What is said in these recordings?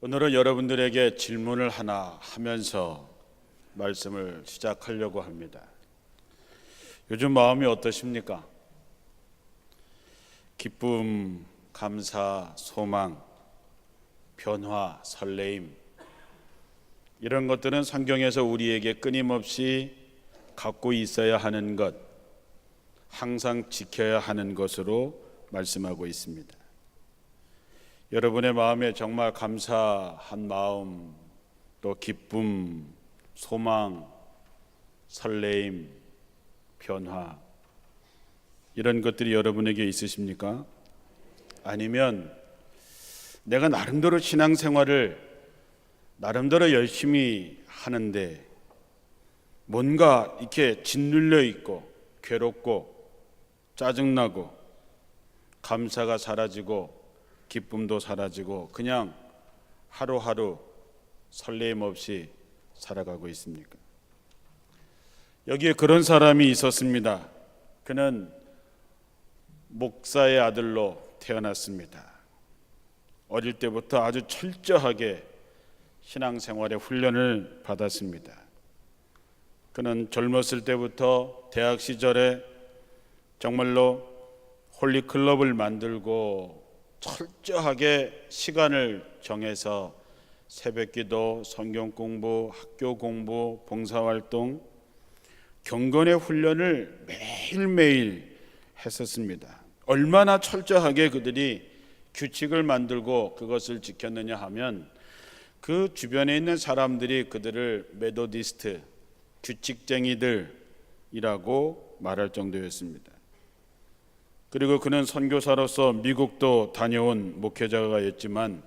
오늘은 여러분들에게 질문을 하나 하면서 말씀을 시작하려고 합니다. 요즘 마음이 어떠십니까? 기쁨, 감사, 소망, 변화, 설레임, 이런 것들은 성경에서 우리에게 끊임없이 갖고 있어야 하는 것, 항상 지켜야 하는 것으로 말씀하고 있습니다. 여러분의 마음에 정말 감사한 마음, 또 기쁨, 소망, 설레임, 변화, 이런 것들이 여러분에게 있으십니까? 아니면 내가 나름대로 신앙생활을 나름대로 열심히 하는데 뭔가 이렇게 짓눌려 있고 괴롭고 짜증나고 감사가 사라지고 기쁨도 사라지고 그냥 하루하루 설레임 없이 살아가고 있습니까? 여기에 그런 사람이 있었습니다. 그는 목사의 아들로 태어났습니다. 어릴 때부터 아주 철저하게 신앙생활의 훈련을 받았습니다. 그는 젊었을 때부터 대학 시절에 정말로 홀리클럽을 만들고 철저하게 시간을 정해서 새벽기도, 성경공부, 학교공부, 봉사활동, 경건의 훈련을 매일매일 했었습니다. 얼마나 철저하게 그들이 규칙을 만들고 그것을 지켰느냐 하면 그 주변에 있는 사람들이 그들을 메도디스트, 규칙쟁이들이라고 말할 정도였습니다. 그리고 그는 선교사로서 미국도 다녀온 목회자였지만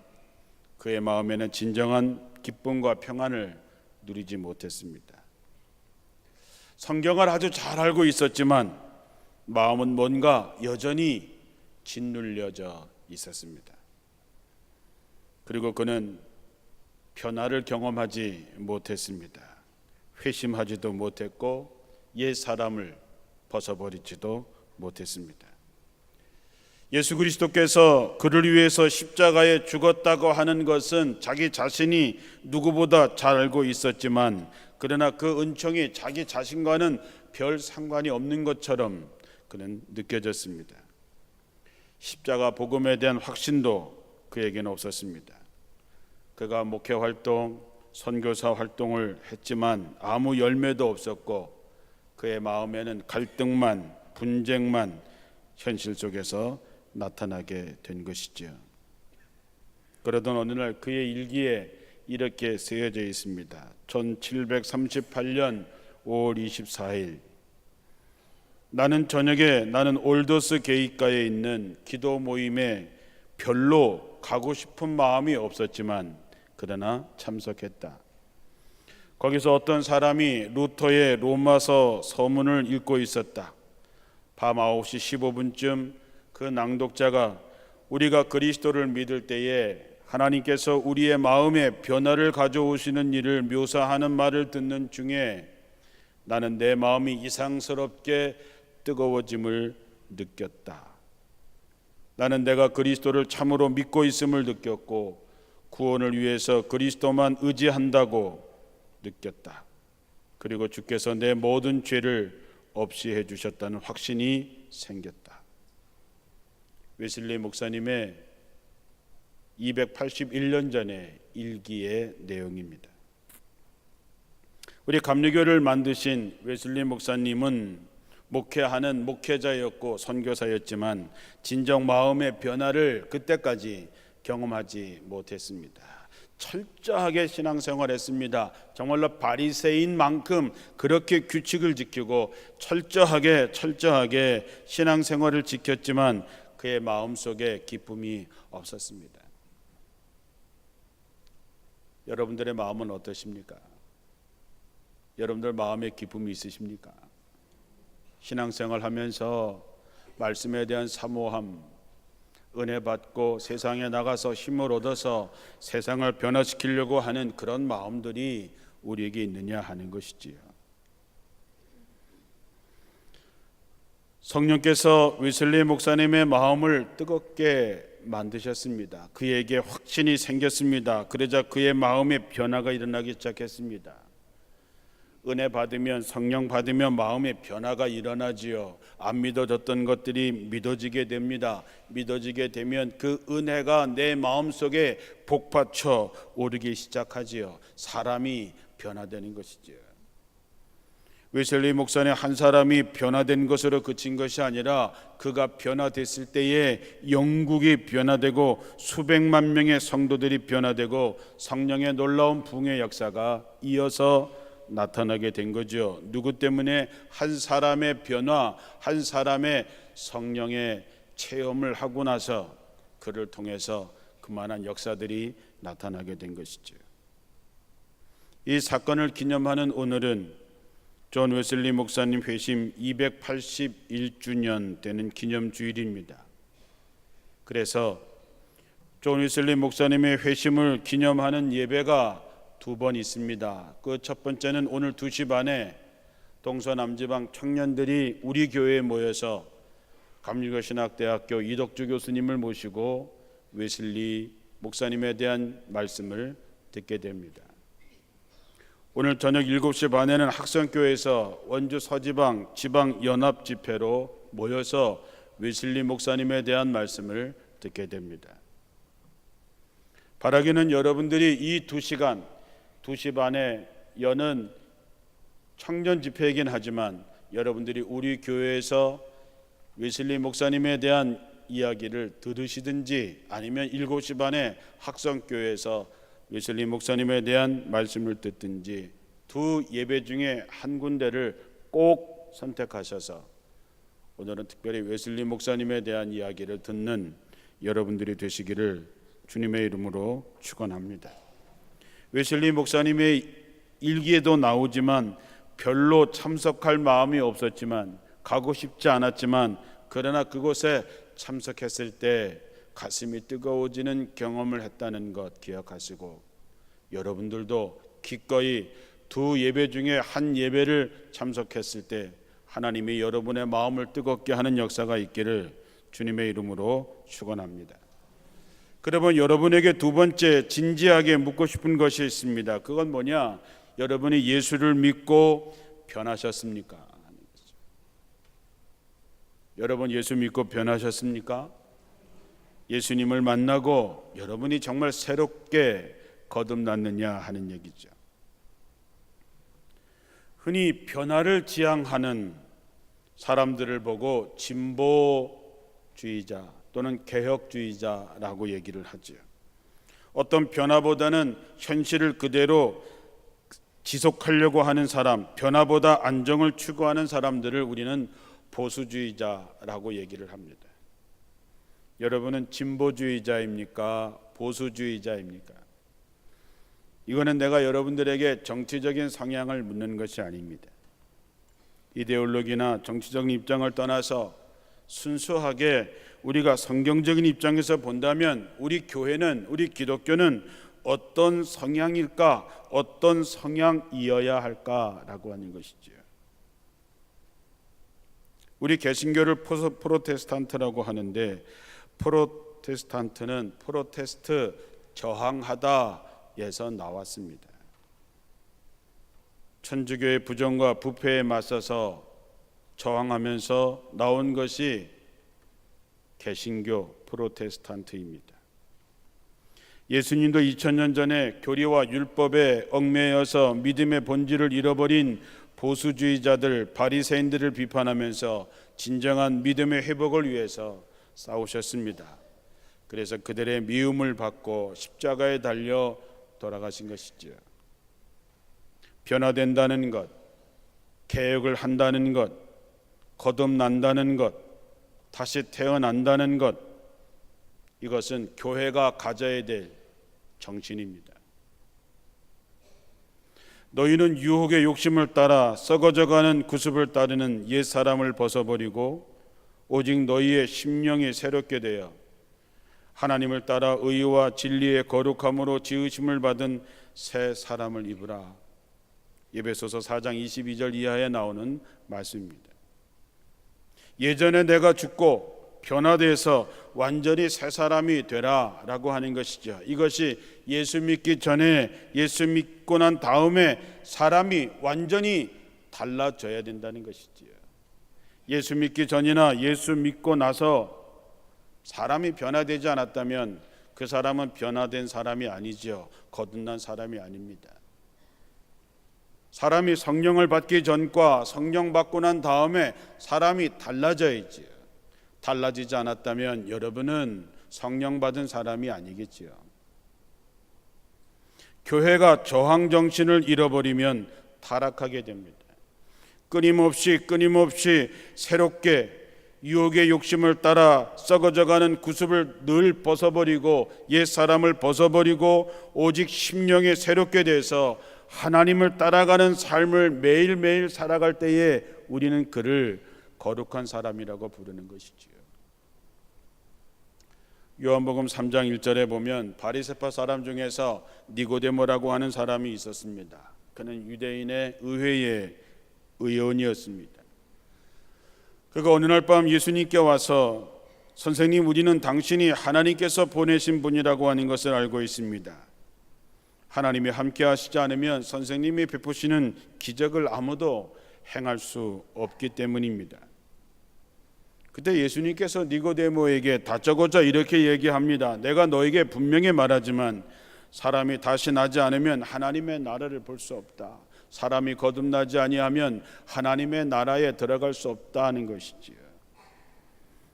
그의 마음에는 진정한 기쁨과 평안을 누리지 못했습니다. 성경을 아주 잘 알고 있었지만 마음은 뭔가 여전히 짓눌려져 있었습니다. 그리고 그는 변화를 경험하지 못했습니다. 회심하지도 못했고 옛 사람을 벗어버리지도 못했습니다. 예수 그리스도께서 그를 위해서 십자가에 죽었다고 하는 것은 자기 자신이 누구보다 잘 알고 있었지만 그러나 그 은총이 자기 자신과는 별 상관이 없는 것처럼 그는 느껴졌습니다. 십자가 복음에 대한 확신도 그에게는 없었습니다. 그가 목회 활동, 선교사 활동을 했지만 아무 열매도 없었고 그의 마음에는 갈등만, 분쟁만 현실 속에서 나타나게 된 것이지요. 그러던 어느 날 그의 일기에 이렇게 쓰여져 있습니다. 1738년 5월 24일 나는 저녁에 나는 올더스 게이가에 있는 기도 모임에 별로 가고 싶은 마음이 없었지만 그러나 참석했다. 거기서 어떤 사람이 루터의 로마서 서문을 읽고 있었다. 밤 9시 15분쯤 그 낭독자가 우리가 그리스도를 믿을 때에 하나님께서 우리의 마음에 변화를 가져오시는 일을 묘사하는 말을 듣는 중에 나는 내 마음이 이상스럽게 뜨거워짐을 느꼈다. 나는 내가 그리스도를 참으로 믿고 있음을 느꼈고 구원을 위해서 그리스도만 의지한다고 느꼈다. 그리고 주께서 내 모든 죄를 없이 해주셨다는 확신이 생겼다. 웨슬리 목사님의 281년 전의 일기의 내용입니다. 우리 감리교를 만드신 웨슬리 목사님은 목회하는 목회자였고 선교사였지만 진정 마음의 변화를 그때까지 경험하지 못했습니다. 철저하게 신앙생활했습니다. 정말로 바리새인만큼 그렇게 규칙을 지키고 철저하게 신앙생활을 지켰지만 그의 마음속에 기쁨이 없었습니다. 여러분들의 마음은 어떠십니까? 여러분들 마음에 기쁨이 있으십니까? 신앙생활 하면서 말씀에 대한 사모함, 은혜 받고 세상에 나가서 힘을 얻어서 세상을 변화시키려고 하는 그런 마음들이 우리에게 있느냐 하는 것이지요. 성령께서 웨슬리 목사님의 마음을 뜨겁게 만드셨습니다. 그에게 확신이 생겼습니다. 그러자 그의 마음에 변화가 일어나기 시작했습니다. 은혜 받으면, 성령 받으면 마음의 변화가 일어나지요. 안 믿어졌던 것들이 믿어지게 됩니다. 믿어지게 되면 그 은혜가 내 마음속에 복받쳐 오르기 시작하지요. 사람이 변화되는 것이지요. 웨슬리 목사는 한 사람이 변화된 것으로 그친 것이 아니라 그가 변화됐을 때에 영국이 변화되고 수백만 명의 성도들이 변화되고 성령의 놀라운 부흥의 역사가 이어서 나타나게 된 거죠. 누구 때문에? 한 사람의 변화, 한 사람의 성령의 체험을 하고 나서 그를 통해서 그만한 역사들이 나타나게 된 것이죠. 이 사건을 기념하는 오늘은 존 웨슬리 목사님 회심 281주년 되는 기념주일입니다. 그래서 존 웨슬리 목사님의 회심을 기념하는 예배가 두 번 있습니다. 그 첫 번째는 오늘 2시 반에 동서남지방 청년들이 우리 교회에 모여서 감리교신학대학교 이덕주 교수님을 모시고 웨슬리 목사님에 대한 말씀을 듣게 됩니다. 오늘 저녁 7시 반에는 학생교회에서 원주 서지방 지방연합 집회로 모여서 웨슬리 목사님에 대한 말씀을 듣게 됩니다. 바라기는 여러분들이 이 2시간 2시 반에 여는 청년 집회이긴 하지만 여러분들이 우리 교회에서 웨슬리 목사님에 대한 이야기를 들으시든지 아니면 7시 반에 학성교회에서 웨슬리 목사님에 대한 말씀을 듣든지 두 예배 중에 한 군데를 꼭 선택하셔서 오늘은 특별히 웨슬리 목사님에 대한 이야기를 듣는 여러분들이 되시기를 주님의 이름으로 축원합니다. 웨슬리 목사님의 일기에도 나오지만 별로 참석할 마음이 없었지만 가고 싶지 않았지만 그러나 그곳에 참석했을 때 가슴이 뜨거워지는 경험을 했다는 것 기억하시고 여러분들도 기꺼이 두 예배 중에 한 예배를 참석했을 때 하나님이 여러분의 마음을 뜨겁게 하는 역사가 있기를 주님의 이름으로 축원합니다. 그러면 여러분에게 두 번째 진지하게 묻고 싶은 것이 있습니다. 그건 뭐냐? 여러분이 예수를 믿고 변하셨습니까? 여러분 예수 믿고 변하셨습니까? 예수님을 만나고 여러분이 정말 새롭게 거듭났느냐 하는 얘기죠. 흔히 변화를 지향하는 사람들을 보고 진보주의자 또는 개혁주의자라고 얘기를 하죠. 어떤 변화보다는 현실을 그대로 지속하려고 하는 사람, 변화보다 안정을 추구하는 사람들을 우리는 보수주의자라고 얘기를 합니다. 여러분은 진보주의자입니까? 보수주의자입니까? 이거는 내가 여러분들에게 정치적인 성향을 묻는 것이 아닙니다. 이데올로기나 정치적인 입장을 떠나서 순수하게 우리가 성경적인 입장에서 본다면 우리 교회는, 우리 기독교는 어떤 성향일까? 어떤 성향이어야 할까라고 하는 것이죠. 우리 개신교를 프로테스탄트라고 하는데 프로테스탄트는 프로테스트 저항하다에서 나왔습니다. 천주교의 부정과 부패에 맞서서 저항하면서 나온 것이 개신교 프로테스탄트입니다. 예수님도 2000년 전에 교리와 율법에 얽매여서 믿음의 본질을 잃어버린 보수주의자들, 바리새인들을 비판하면서 진정한 믿음의 회복을 위해서 싸우셨습니다. 그래서 그들의 미움을 받고 십자가에 달려 돌아가신 것이죠. 변화된다는 것, 개혁을 한다는 것, 거듭난다는 것, 다시 태어난다는 것, 이것은 교회가 가져야 될 정신입니다. 너희는 유혹의 욕심을 따라 썩어져가는 구습을 따르는 옛사람을 벗어버리고 오직 너희의 심령이 새롭게 되어 하나님을 따라 의와 진리의 거룩함으로 지으심을 받은 새 사람을 입으라. 에베소서 4장 22절 이하에 나오는 말씀입니다. 예전에 내가 죽고 변화되어서 완전히 새 사람이 되라라고 하는 것이죠. 이것이 예수 믿기 전에, 예수 믿고 난 다음에 사람이 완전히 달라져야 된다는 것이지요. 예수 믿기 전이나 예수 믿고 나서 사람이 변화되지 않았다면 그 사람은 변화된 사람이 아니죠. 거듭난 사람이 아닙니다. 사람이 성령을 받기 전과 성령 받고 난 다음에 사람이 달라져야지요. 달라지지 않았다면 여러분은 성령 받은 사람이 아니겠지요. 교회가 저항 정신을 잃어버리면 타락하게 됩니다. 끊임없이 새롭게 유혹의 욕심을 따라 썩어져가는 구습을 늘 벗어버리고 옛 사람을 벗어버리고 오직 심령이 새롭게 돼서 하나님을 따라가는 삶을 매일매일 살아갈 때에 우리는 그를 거룩한 사람이라고 부르는 것이지요. 요한복음 3장 1절에 보면 바리새파 사람 중에서 니고데모라고 하는 사람이 있었습니다. 그는 유대인의 의회의 의원이었습니다. 그가 어느 날 밤 예수님께 와서 선생님, 우리는 당신이 하나님께서 보내신 분이라고 하는 것을 알고 있습니다. 하나님이 함께 하시지 않으면 선생님이 베푸시는 기적을 아무도 행할 수 없기 때문입니다. 그때 예수님께서 니고데모에게 다짜고짜 이렇게 얘기합니다. 내가 너에게 분명히 말하지만 사람이 다시 나지 않으면 하나님의 나라를 볼 수 없다. 사람이 거듭나지 아니하면 하나님의 나라에 들어갈 수 없다는 것이지요.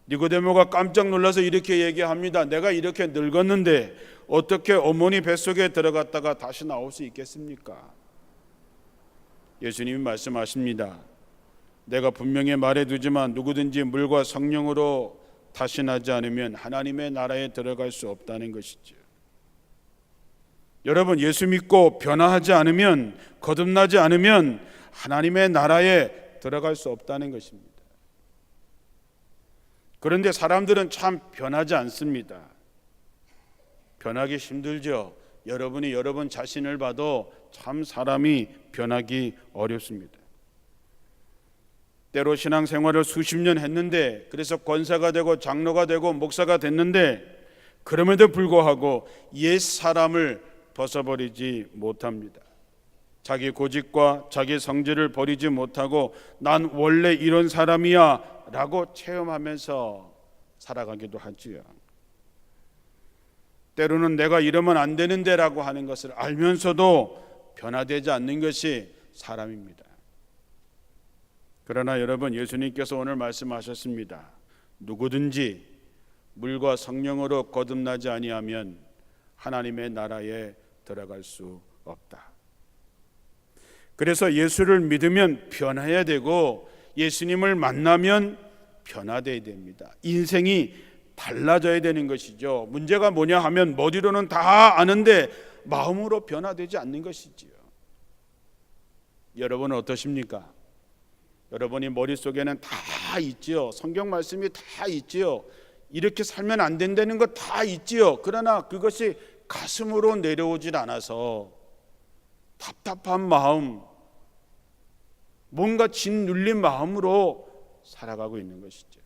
니고데모가 깜짝 놀라서 이렇게 얘기합니다. 내가 이렇게 늙었는데 어떻게 어머니 뱃속에 들어갔다가 다시 나올 수 있겠습니까? 예수님이 말씀하십니다. 내가 분명히 말해두지만 누구든지 물과 성령으로 다시 나지 않으면 하나님의 나라에 들어갈 수 없다는 것이죠. 여러분, 예수 믿고 변화하지 않으면, 거듭나지 않으면 하나님의 나라에 들어갈 수 없다는 것입니다. 그런데 사람들은 참 변하지 않습니다. 변하기 힘들죠. 여러분이 여러분 자신을 봐도 참 사람이 변하기 어렵습니다. 때로 신앙생활을 수십 년 했는데, 그래서 권사가 되고 장로가 되고 목사가 됐는데, 그럼에도 불구하고 옛 사람을 벗어버리지 못합니다. 자기 고집과 자기 성질을 버리지 못하고 난 원래 이런 사람이야 라고 체험하면서 살아가기도 하지요. 때로는 내가 이러면 안 되는데 라고 하는 것을 알면서도 변화되지 않는 것이 사람입니다. 그러나 여러분, 예수님께서 오늘 말씀하셨습니다. 누구든지 물과 성령으로 거듭나지 아니하면 하나님의 나라에 들어갈 수 없다. 그래서 예수를 믿으면 변해야 되고 예수님을 만나면 변화되어야 됩니다. 인생이 달라져야 되는 것이죠. 문제가 뭐냐 하면 머리로는 다 아는데 마음으로 변화되지 않는 것이지요. 여러분은 어떠십니까? 여러분이 머릿속에는 다 있지요. 성경 말씀이 다 있지요. 이렇게 살면 안 된다는 거 다 있지요. 그러나 그것이 가슴으로 내려오질 않아서 답답한 마음, 뭔가 짓눌린 마음으로 살아가고 있는 것이죠.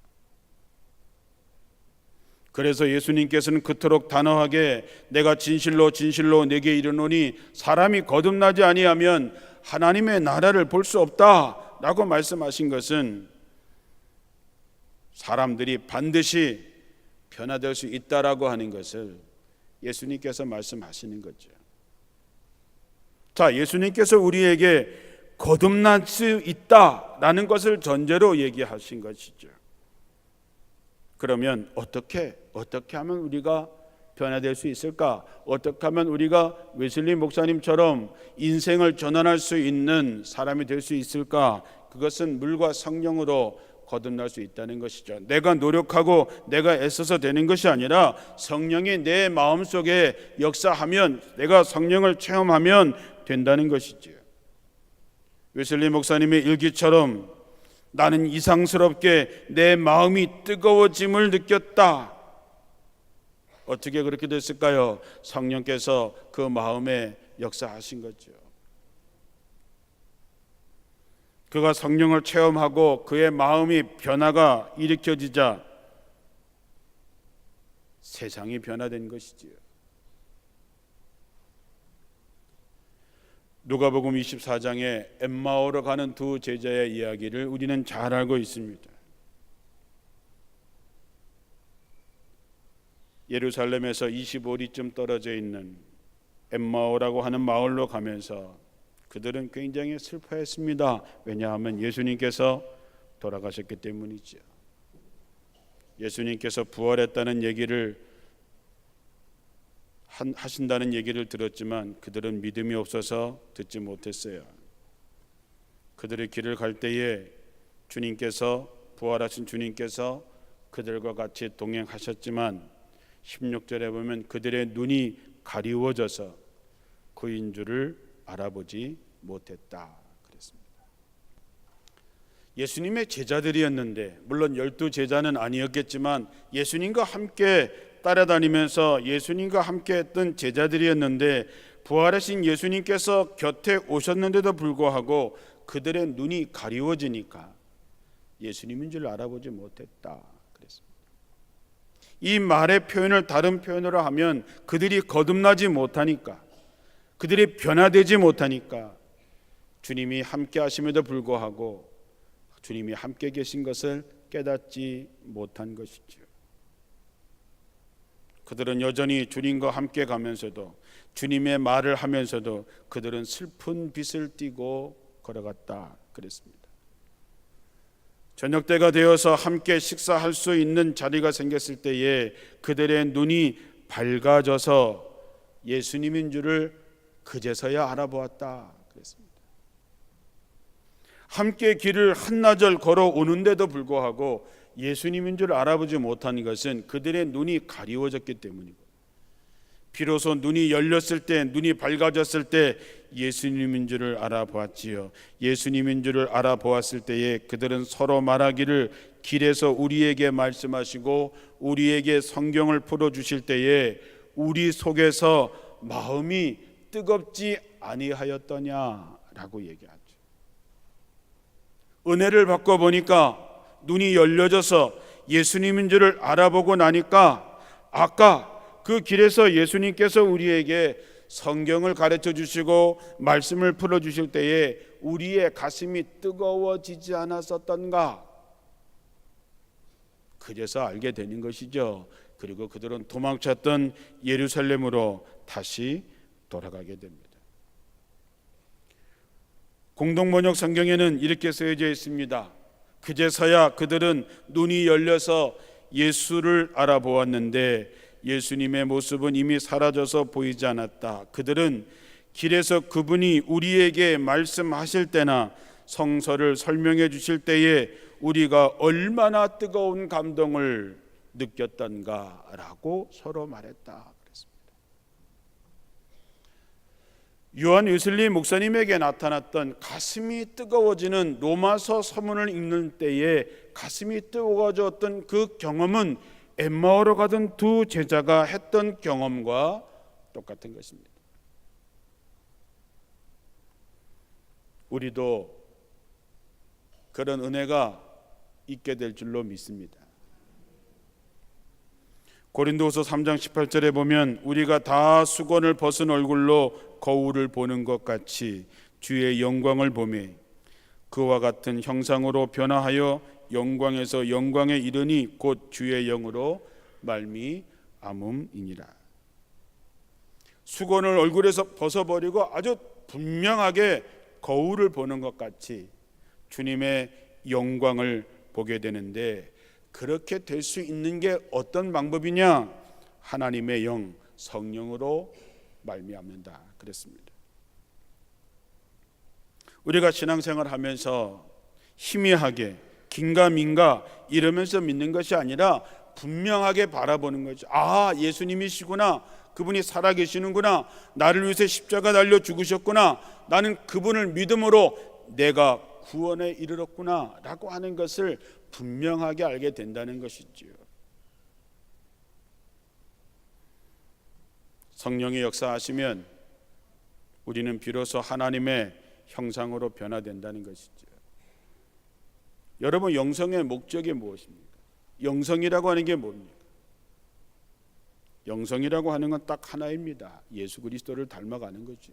그래서 예수님께서는 그토록 단호하게 내가 진실로 진실로 내게 이르노니 사람이 거듭나지 아니하면 하나님의 나라를 볼 수 없다라고 말씀하신 것은 사람들이 반드시 변화될 수 있다라고 하는 것을 예수님께서 말씀하시는 거죠. 자, 예수님께서 우리에게 거듭날 수 있다라는 것을 전제로 얘기하신 것이죠. 그러면 어떻게 하면 우리가 변화될 수 있을까? 어떻게 하면 우리가 웨슬리 목사님처럼 인생을 전환할 수 있는 사람이 될 수 있을까? 그것은 물과 성령으로 거듭날 수 있다는 것이죠. 내가 노력하고 내가 애써서 되는 것이 아니라 성령이 내 마음속에 역사하면, 내가 성령을 체험하면 된다는 것이죠. 웨슬리 목사님의 일기처럼 나는 이상스럽게 내 마음이 뜨거워짐을 느꼈다. 어떻게 그렇게 됐을까요? 성령께서 그 마음에 역사하신 거죠. 그가 성령을 체험하고 그의 마음이 변화가 일으켜지자 세상이 변화된 것이지요. 누가복음 24장에 엠마오로 가는 두 제자의 이야기를 우리는 잘 알고 있습니다. 예루살렘에서 25리쯤 떨어져 있는 엠마오라고 하는 마을로 가면서 그들은 굉장히 슬퍼했습니다. 왜냐하면 예수님께서 돌아가셨기 때문이죠. 예수님께서 부활했다는 얘기를 하신다는 얘기를 들었지만 그들은 믿음이 없어서 듣지 못했어요. 그들의 길을 갈 때에 부활하신 주님께서 그들과 같이 동행하셨지만 16절에 보면 그들의 눈이 가리워져서 그인 줄을 알아보지 못했다 그랬습니다. 예수님의 제자들이었는데, 물론 12제자는 아니었겠지만 예수님과 함께 따라다니면서 예수님과 함께 했던 제자들이었는데, 부활하신 예수님께서 곁에 오셨는데도 불구하고 그들의 눈이 가리워지니까 예수님인 줄 알아보지 못했다 그랬습니다. 이 말의 표현을 다른 표현으로 하면 그들이 거듭나지 못하니까, 그들이 변화되지 못하니까 주님이 함께 하심에도 불구하고 주님이 함께 계신 것을 깨닫지 못한 것이죠. 그들은 여전히 주님과 함께 가면서도, 주님의 말을 하면서도 그들은 슬픈 빛을 띠고 걸어갔다 그랬습니다. 저녁 때가 되어서 함께 식사할 수 있는 자리가 생겼을 때에 그들의 눈이 밝아져서 예수님인 줄을 그제서야 알아보았다 그랬습니다. 함께 길을 한나절 걸어오는데도 불구하고 예수님인 줄 알아보지 못한 것은 그들의 눈이 가리워졌기 때문이고, 비로소 눈이 열렸을 때, 눈이 밝아졌을 때 예수님인 줄을 알아보았지요. 예수님인 줄을 알아보았을 때에 그들은 서로 말하기를, 길에서 우리에게 말씀하시고 우리에게 성경을 풀어주실 때에 우리 속에서 마음이 뜨겁지 아니하였더냐라고 얘기하죠. 은혜를 받고 보니까 눈이 열려져서 예수님인 줄을 알아보고 나니까 아까 그 길에서 예수님께서 우리에게 성경을 가르쳐 주시고 말씀을 풀어 주실 때에 우리의 가슴이 뜨거워지지 않았었던가, 그래서 알게 되는 것이죠. 그리고 그들은 도망쳤던 예루살렘으로 다시 돌아가게 됩니다. 공동번역 성경에는 이렇게 쓰여져 있습니다. 그제서야 그들은 눈이 열려서 예수를 알아보았는데 예수님의 모습은 이미 사라져서 보이지 않았다. 그들은 길에서 그분이 우리에게 말씀하실 때나 성서를 설명해 주실 때에 우리가 얼마나 뜨거운 감동을 느꼈던가라고 서로 말했다 그랬습니다. 요한 웨슬리 목사님에게 나타났던 가슴이 뜨거워지는 로마서 서문을 읽는 때에 가슴이 뜨거워졌던 그 경험은 엠마오로 가던 두 제자가 했던 경험과 똑같은 것입니다. 우리도 그런 은혜가 있게 될 줄로 믿습니다. 고린도후서 3장 18절에 보면 우리가 다 수건을 벗은 얼굴로 거울을 보는 것 같이 주의 영광을 보매 그와 같은 형상으로 변화하여 영광에서 영광에 이르니 곧 주의 영으로 말미암음이니라. 수건을 얼굴에서 벗어버리고 아주 분명하게 거울을 보는 것 같이 주님의 영광을 보게 되는데, 그렇게 될 수 있는 게 어떤 방법이냐? 하나님의 영, 성령으로 말미암는다 그랬습니다. 우리가 신앙생활 하면서 희미하게 긴가민가 이러면서 믿는 것이 아니라 분명하게 바라보는 거죠. 아, 예수님이시구나, 그분이 살아계시는구나, 나를 위해서 십자가 달려 죽으셨구나, 나는 그분을 믿음으로 내가 구원에 이르렀구나 라고 하는 것을 분명하게 알게 된다는 것이지요. 성령의 역사하시면 우리는 비로소 하나님의 형상으로 변화된다는 것이죠. 여러분, 영성의 목적이 무엇입니까? 영성이라고 하는 게 뭡니까? 영성이라고 하는 건 딱 하나입니다. 예수 그리스도를 닮아가는 거죠.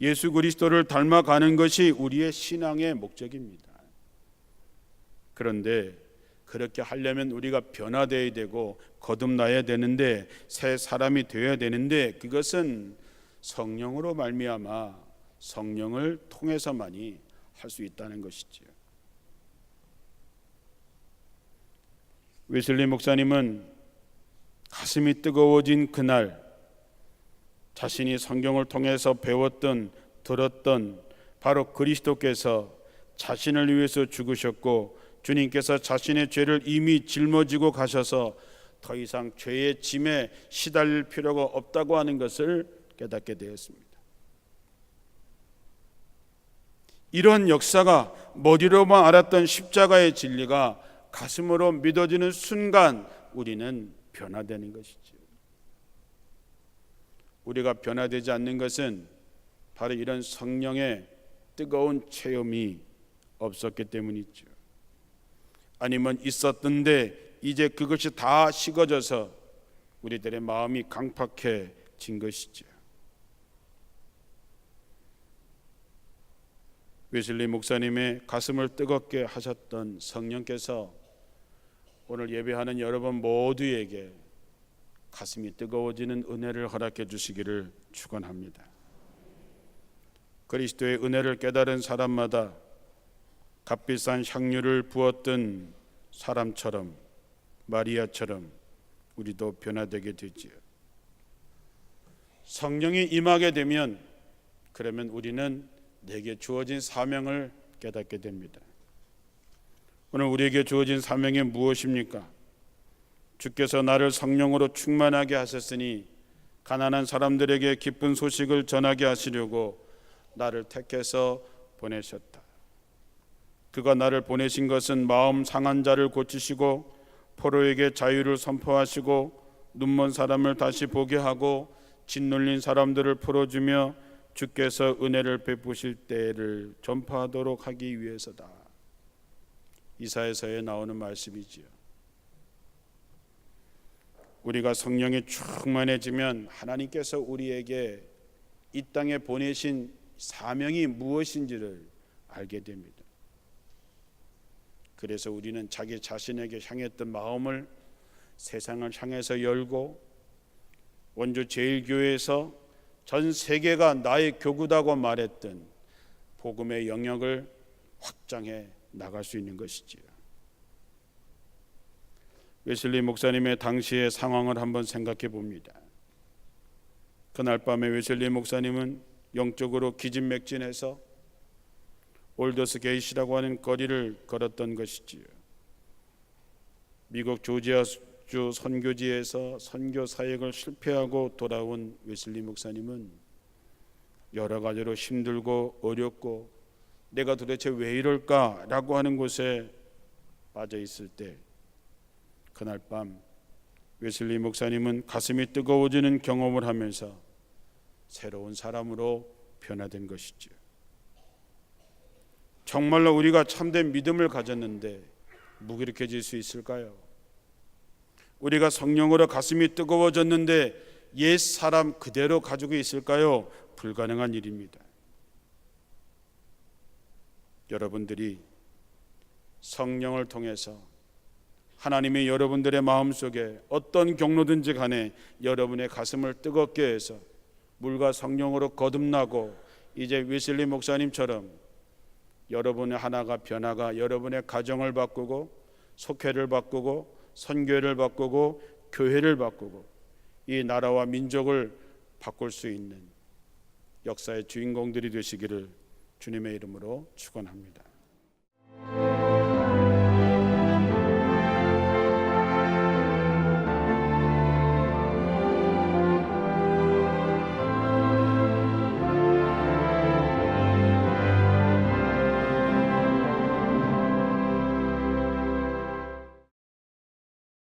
예수 그리스도를 닮아가는 것이 우리의 신앙의 목적입니다. 그런데 그렇게 하려면 우리가 변화되어야 되고 거듭나야 되는데, 새 사람이 되어야 되는데, 그것은 성령으로 말미암아 성령을 통해서만이 할 수 있다는 것이지요. 웨슬리 목사님은 가슴이 뜨거워진 그날 자신이 성경을 통해서 배웠던, 들었던 바로 그리스도께서 자신을 위해서 죽으셨고, 주님께서 자신의 죄를 이미 짊어지고 가셔서 더 이상 죄의 짐에 시달릴 필요가 없다고 하는 것을 깨닫게 되었습니다. 이런 역사가 머리로만 알았던 십자가의 진리가 가슴으로 믿어지는 순간 우리는 변화되는 것이죠. 우리가 변화되지 않는 것은 바로 이런 성령의 뜨거운 체험이 없었기 때문이죠. 아니면 있었던데 이제 그것이 다 식어져서 우리들의 마음이 강팍해진 것이죠. 웨슬리 목사님의 가슴을 뜨겁게 하셨던 성령께서 오늘 예배하는 여러분 모두에게 가슴이 뜨거워지는 은혜를 허락해 주시기를 축원합니다. 그리스도의 은혜를 깨달은 사람마다 값비싼 향유를 부었던 사람처럼, 마리아처럼 우리도 변화되게 되지요. 성령이 임하게 되면 그러면 우리는 내게 주어진 사명을 깨닫게 됩니다. 오늘 우리에게 주어진 사명이 무엇입니까? 주께서 나를 성령으로 충만하게 하셨으니 가난한 사람들에게 기쁜 소식을 전하게 하시려고 나를 택해서 보내셨다. 그가 나를 보내신 것은 마음 상한 자를 고치시고 포로에게 자유를 선포하시고 눈먼 사람을 다시 보게 하고 짓눌린 사람들을 풀어주며 주께서 은혜를 베푸실 때를 전파하도록 하기 위해서다. 이사야서에 나오는 말씀이지요. 우리가 성령이 충만해지면 하나님께서 우리에게 이 땅에 보내신 사명이 무엇인지를 알게 됩니다. 그래서 우리는 자기 자신에게 향했던 마음을 세상을 향해서 열고, 원주 제일교회에서 전 세계가 나의 교구다고 말했던 복음의 영역을 확장해 나갈 수 있는 것이지요. 웨슬리 목사님의 당시의 상황을 한번 생각해 봅니다. 그날 밤에 웨슬리 목사님은 영적으로 기진맥진해서 올더스 게이시라고 하는 거리를 걸었던 것이지요. 미국 조지아주 선교지에서 선교 사역을 실패하고 돌아온 웨슬리 목사님은 여러 가지로 힘들고 어렵고 내가 도대체 왜 이럴까라고 하는 곳에 빠져 있을 때, 그날 밤 웨슬리 목사님은 가슴이 뜨거워지는 경험을 하면서 새로운 사람으로 변화된 것이죠. 정말로 우리가 참된 믿음을 가졌는데 무기력해질 수 있을까요? 우리가 성령으로 가슴이 뜨거워졌는데 옛 사람 그대로 가지고 있을까요? 불가능한 일입니다. 여러분들이 성령을 통해서 하나님이 여러분들의 마음속에 어떤 경로든지 간에 여러분의 가슴을 뜨겁게 해서 물과 성령으로 거듭나고 이제 웨슬리 목사님처럼 여러분의 하나가 변화가 여러분의 가정을 바꾸고 속회를 바꾸고 선교회를 바꾸고 교회를 바꾸고 이 나라와 민족을 바꿀 수 있는 역사의 주인공들이 되시기를 주님의 이름으로 축원합니다.